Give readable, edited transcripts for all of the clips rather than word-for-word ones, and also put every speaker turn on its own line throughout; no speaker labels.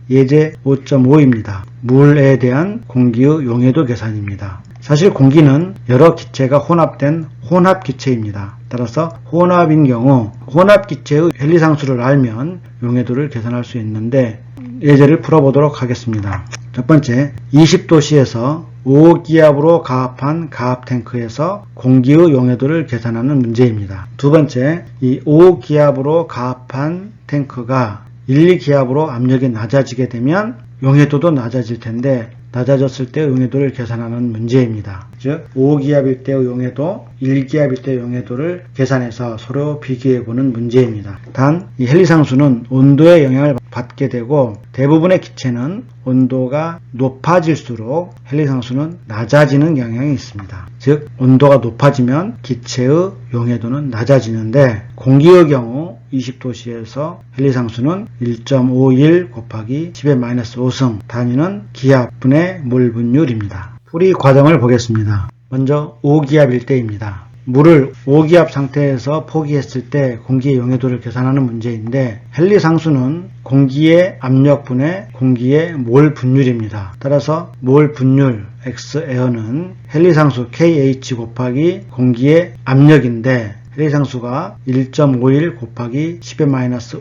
예제 5.5입니다. 물에 대한 공기의 용해도 계산입니다. 사실 공기는 여러 기체가 혼합된 혼합기체입니다. 따라서 혼합인 경우 혼합기체의 헨리상수를 알면 용해도를 계산할 수 있는데 예제를 풀어보도록 하겠습니다. 첫 번째, 20도씨에서 5기압으로 가압한 가압탱크에서 공기의 용해도를 계산하는 문제입니다. 두 번째, 이 5기압으로 가압한 탱크가 1, 2기압으로 압력이 낮아지게 되면 용해도도 낮아질 텐데 낮아졌을 때 용해도를 계산하는 문제입니다. 즉 5기압일 때의 용해도, 1기압일 때의 용해도를 계산해서 서로 비교해보는 문제입니다. 단 이 헨리상수는 온도의 영향을 받게 되고 대부분의 기체는 온도가 높아질수록 헨리상수는 낮아지는 경향이 있습니다. 즉 온도가 높아지면 기체의 용해도는 낮아지는데 공기의 경우 20도씨에서 헨리상수는 1.51 곱하기 10의 -5승, 단위는 기압 분의 몰 분율입니다. 풀이 과정을 보겠습니다. 먼저 5기압일 때입니다. 물을 5기압 상태에서 포기했을 때 공기의 용해도를 계산하는 문제인데 헨리상수는 공기의 압력분의 공기의 몰 분율입니다. 따라서 몰 분율 X에어는 헨리상수 KH 곱하기 공기의 압력인데 헨리상수가 1.51 곱하기 10의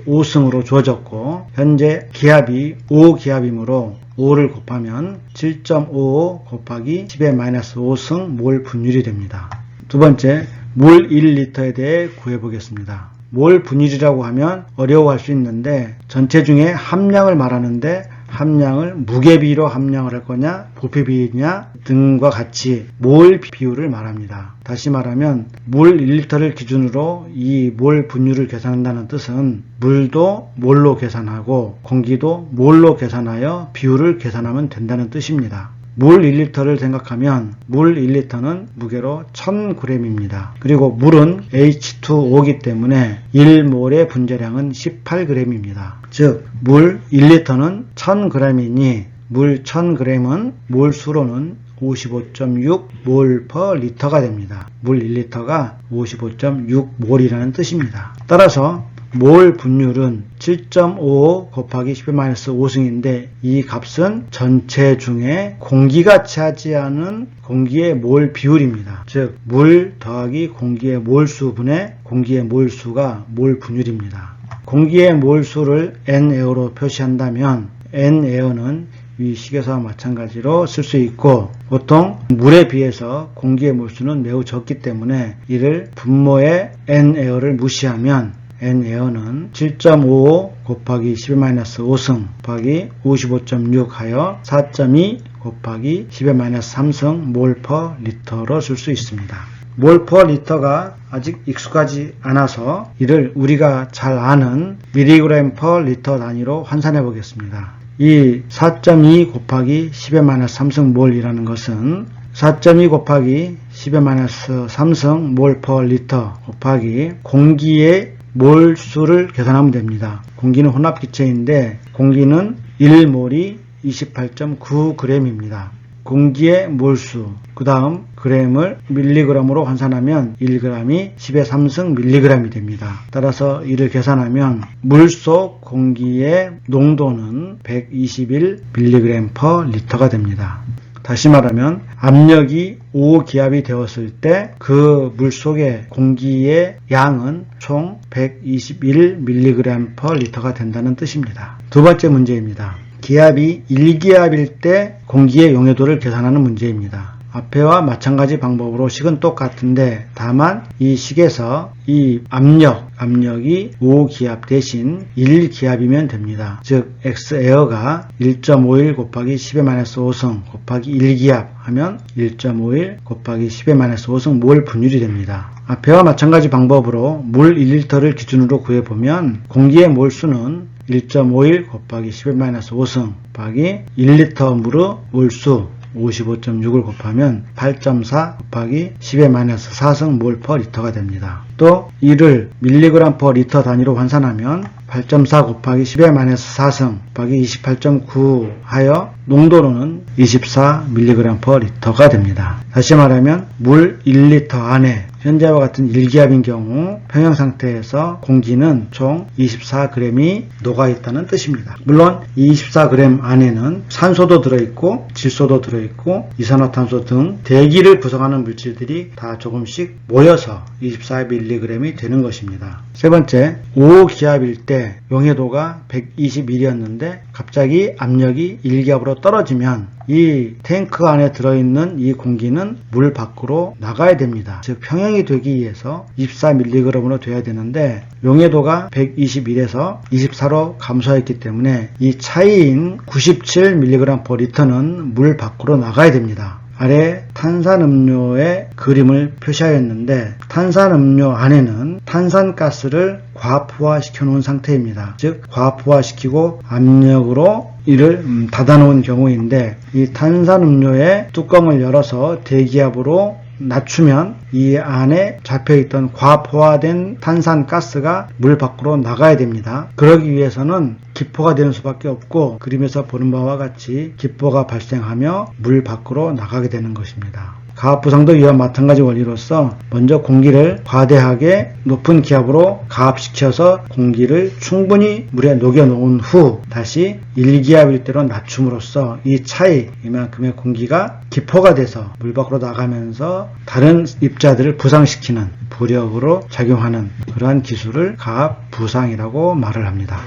-5승으로 주어졌고 현재 기압이 5기압이므로 5를 곱하면 7.55 곱하기 10의 -5승 몰 분율이 됩니다. 두 번째, 물 1리터에 대해 구해보겠습니다. 몰 분율이라고 하면 어려워할 수 있는데 전체 중에 함량을 말하는데 함량을 무게 비로 함량을 할 거냐 부피 비냐 등과 같이 몰 비율을 말합니다. 다시 말하면 물 1리터를 기준으로 이 몰 분율을 계산한다는 뜻은 물도 몰로 계산하고 공기도 몰로 계산하여 비율을 계산하면 된다는 뜻입니다. 물 1리터를 생각하면 물 1리터는 무게로 1000g입니다. 그리고 물은 H2O이기 때문에 1몰의 분자량은 18g입니다. 즉, 물 1리터는 1000g이니 물 1000g은 몰수로는 55.6몰 퍼 리터가 됩니다. 물 1리터가 55.6몰이라는 뜻입니다. 따라서 몰 분율은 7.55 곱하기 10의 -5승인데 이 값은 전체 중에 공기가 차지하는 공기의 몰 비율입니다. 즉, 물 더하기 공기의 몰수분의 공기의 몰수가 몰 분율입니다. 공기의 몰수를 N에어로 표시한다면 N에어는 위 식에서와 마찬가지로 쓸 수 있고 보통 물에 비해서 공기의 몰수는 매우 적기 때문에 이를 분모의 N에어를 무시하면 N에어는 7.55 곱하기 10의 -5승 곱하기 55.6 하여 4.2 곱하기 10의 -3승 몰 퍼 리터로 쓸 수 있습니다. 몰 퍼 리터가 아직 익숙하지 않아서 이를 우리가 잘 아는 미리그램 퍼 리터 단위로 환산해 보겠습니다. 이 4.2 곱하기 10의 -3승 몰이라는 것은 4.2 곱하기 10의 -3승 몰 퍼 리터 곱하기 공기의 몰수를 계산하면 됩니다. 공기는 혼합기체인데 공기는 1몰이 28.9g입니다. 공기의 몰수, 그 다음 g을 밀리그램으로 환산하면 1g이 10의 3승 밀리그램이 됩니다. 따라서 이를 계산하면 물속 공기의 농도는 121 밀리그램 퍼 리터가 됩니다. 다시 말하면 압력이 5기압이 되었을 때 그 물속의 공기의 양은 총 121mg per 리터가 된다는 뜻입니다. 두 번째 문제입니다. 기압이 1기압일 때 공기의 용해도를 계산하는 문제입니다. 앞에와 마찬가지 방법으로 식은 똑같은데 다만 이 식에서 이 압력이 5기압 대신 1기압이면 됩니다. 즉 X에어가 1.51 곱하기 10의 -5승 곱하기 1기압 하면 1.51 곱하기 10의 -5승 몰 분율이 됩니다. 앞에와 마찬가지 방법으로 물 1리터를 기준으로 구해보면 공기의 몰수는 1.51 곱하기 10의 -5승 곱하기 1리터 물의 몰수 55.6을 곱하면 8.4 곱하기 10의 -4승 몰 퍼 리터가 됩니다. 또 이를 밀리그램 퍼 리터 단위로 환산하면 8.4 곱하기 10의 -4승 곱하기 28.9 하여 농도로는 24mg 퍼 리터가 됩니다. 다시 말하면 물 1리터 안에 현재와 같은 일기압인 경우 평형 상태에서 공기는 총 24g이 녹아있다는 뜻입니다. 물론 이 24g 안에는 산소도 들어있고 질소도 들어있고 이산화탄소 등 대기를 구성하는 물질들이 다 조금씩 모여서 24mg이 되는 것입니다. 세 번째, 5기압일 때 용해도가 121이었는데 갑자기 압력이 1기압으로 떨어지면 이 탱크 안에 들어있는 이 공기는 물 밖으로 나가야 됩니다. 즉 평형이 되기 위해서 24mg으로 돼야 되는데 용해도가 121에서 24로 감소했기 때문에 이 차이인 97mg/L는 물 밖으로 나가야 됩니다. 아래 탄산음료의 그림을 표시하였는데 탄산음료 안에는 탄산가스를 과부하시켜 놓은 상태입니다. 즉 과부하시키고 압력으로 이를 닫아놓은 경우인데 이 탄산음료의 뚜껑을 열어서 대기압으로 낮추면 이 안에 잡혀있던 과포화된 탄산가스가 물 밖으로 나가야 됩니다. 그러기 위해서는 기포가 되는 수밖에 없고 그림에서 보는 바와 같이 기포가 발생하며 물 밖으로 나가게 되는 것입니다. 가압부상도 이와 마찬가지 원리로서 먼저 공기를 과대하게 높은 기압으로 가압시켜서 공기를 충분히 물에 녹여놓은 후 다시 1기압일 때로 낮춤으로써 이 차이, 이만큼의 공기가 기포가 돼서 물 밖으로 나가면서 다른 입자들을 부상시키는 부력으로 작용하는 그러한 기술을 가압부상이라고 말을 합니다.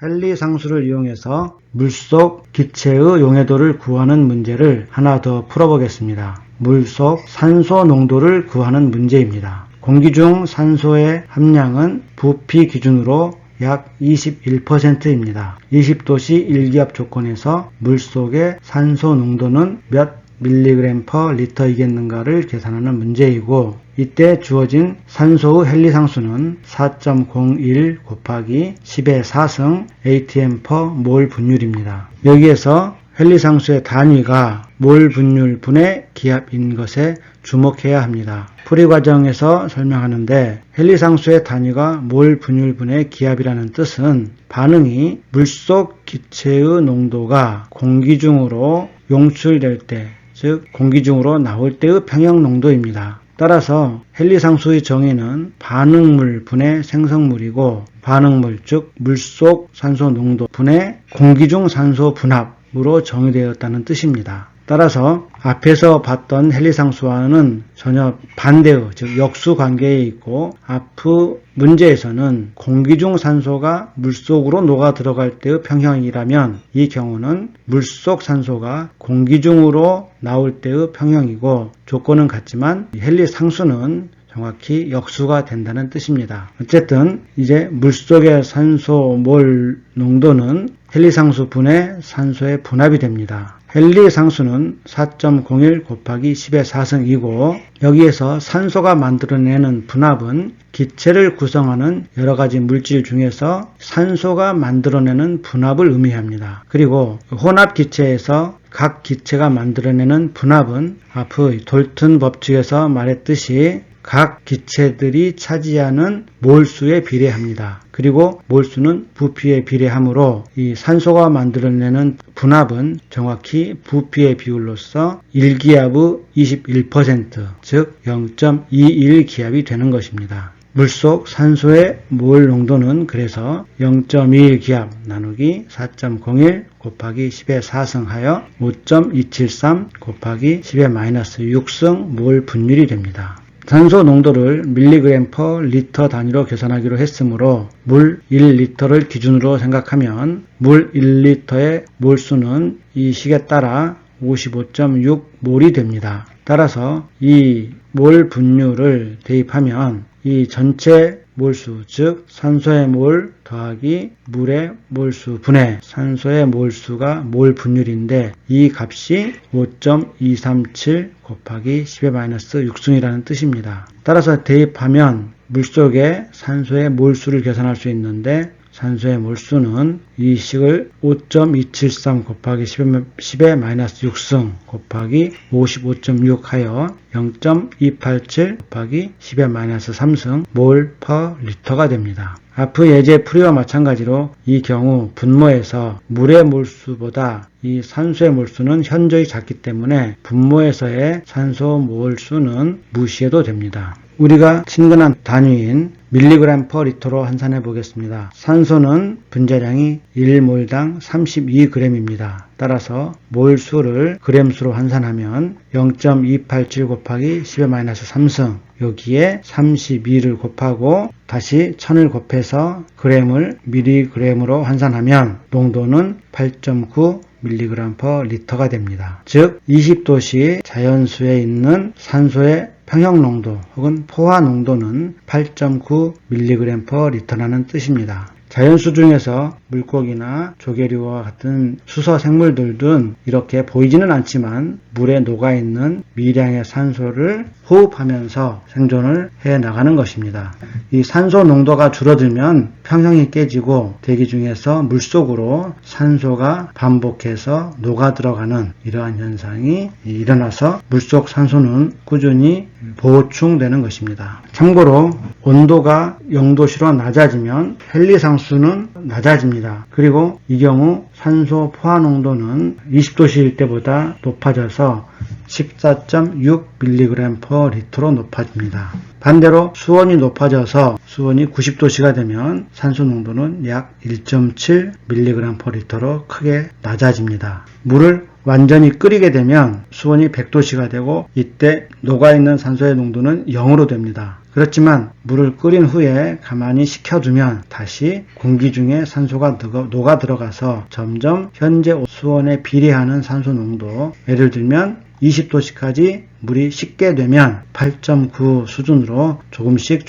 헨리 상수를 이용해서 물속 기체의 용해도를 구하는 문제를 하나 더 풀어보겠습니다. 물속 산소 농도를 구하는 문제입니다. 공기 중 산소의 함량은 부피 기준으로 약 21%입니다. 20도씨 1기압 조건에서 물속의 산소 농도는 몇 mg/L이겠는가를 계산하는 문제이고 이때 주어진 산소의 헨리 상수는 4.01 곱하기 10의 4승 atm/몰 분율입니다. 여기에서 헨리 상수의 단위가 몰 분율 분의 기압인 것에 주목해야 합니다. 풀이 과정에서 설명하는데 헨리 상수의 단위가 몰 분율 분의 기압이라는 뜻은 반응이 물속 기체의 농도가 공기 중으로 용출될 때, 즉 공기 중으로 나올 때의 평형 농도입니다. 따라서 헨리 상수의 정의는 반응물 분의 생성물이고 반응물, 즉 물속 산소 농도 분의 공기 중 산소 분합으로 정의되었다는 뜻입니다. 따라서 앞에서 봤던 헨리 상수와는 전혀 반대의, 즉 역수 관계에 있고 앞의 문제에서는 공기 중 산소가 물속으로 녹아 들어갈 때의 평형이라면 이 경우는 물속 산소가 공기 중으로 나올 때의 평형이고 조건은 같지만 헨리 상수는 정확히 역수가 된다는 뜻입니다. 어쨌든 이제 물속의 산소 몰 농도는 헨리 상수 분의 산소의 분합이 됩니다. 헨리 상수는 4.01 곱하기 10의 4승이고 여기에서 산소가 만들어내는 분합은 기체를 구성하는 여러가지 물질 중에서 산소가 만들어내는 분합을 의미합니다. 그리고 혼합 기체에서 각 기체가 만들어내는 분합은 앞의 돌튼 법칙에서 말했듯이 각 기체들이 차지하는 몰수에 비례합니다. 그리고 몰수는 부피에 비례하므로 이 산소가 만들어내는 분합은 정확히 부피의 비율로서 1기압의 21%, 즉 0.21기압이 되는 것입니다. 물속 산소의 몰 농도는 그래서 0.21기압 나누기 4.01 곱하기 10의 4승 하여 5.273 곱하기 10의 마이너스 6승 몰 분율이 됩니다. 산소 농도를 mg/L 단위로 계산하기로 했으므로 물 1리터를 기준으로 생각하면 물 1리터의 몰수는 이 식에 따라 55.6몰이 됩니다. 따라서 이 몰 분율을 대입하면 이 전체 몰수, 즉 산소의 몰 더하기 물의 몰수 분의 산소의 몰수가 몰 분율인데 이 값이 5.237 곱하기 10의 마이너스 6승이라는 뜻입니다. 따라서 대입하면 물속의 산소의 몰수를 계산할 수 있는데 산소의 몰수는 이 식을 5.273 곱하기 10의 마이너스 6승 곱하기 55.6 하여 0.287 곱하기 10의 마이너스 3승 몰 퍼 리터가 됩니다. 아프예제 풀이와 마찬가지로 이 경우 분모에서 물의 몰수보다 이 산소의 몰수는 현저히 작기 때문에 분모에서의 산소 몰수는 무시해도 됩니다. 우리가 친근한 단위인 밀리그램 퍼 리터로 환산해 보겠습니다. 산소는 분자량이 1몰당 32g입니다. 따라서 몰수를 그램수로 환산하면 0.287 곱하기 10의 -3승 여기에 32를 곱하고 다시 1000을 곱해서 그램을 밀리그램으로 환산하면 농도는 8.9 밀리그램 퍼 리터가 됩니다. 즉 20도씨 자연수에 있는 산소의 평형 농도 혹은 포화 농도는 8.9 밀리그램 퍼 리터라는 뜻입니다. 자연수 중에서 물고기나 조개류와 같은 수서 생물들은 이렇게 보이지는 않지만 물에 녹아있는 미량의 산소를 호흡하면서 생존을 해 나가는 것입니다. 이 산소 농도가 줄어들면 평형이 깨지고 대기 중에서 물속으로 산소가 반복해서 녹아 들어가는 이러한 현상이 일어나서 물속 산소는 꾸준히 보충되는 것입니다. 참고로 온도가 0도씨로 낮아지면 헨리상수는 낮아집니다. 그리고 이 경우 산소 포화 농도는 20도씨일 때보다 높아져서 14.6 mg per 리터로 높아집니다. 반대로 수온이 높아져서 수온이 90도씨가 되면 산소 농도는 약 1.7 mg per 리터로 크게 낮아집니다. 물을 완전히 끓이게 되면 수온이 100도씨가 되고 이때 녹아있는 산소의 농도는 0으로 됩니다. 그렇지만 물을 끓인 후에 가만히 식혀두면 다시 공기 중에 산소가 녹아 들어가서 점점 현재 수온에 비례하는 산소 농도, 예를 들면 20도씨까지 물이 식게 되면 8.9 수준으로 조금씩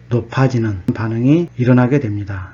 높아지는 반응이 일어나게 됩니다.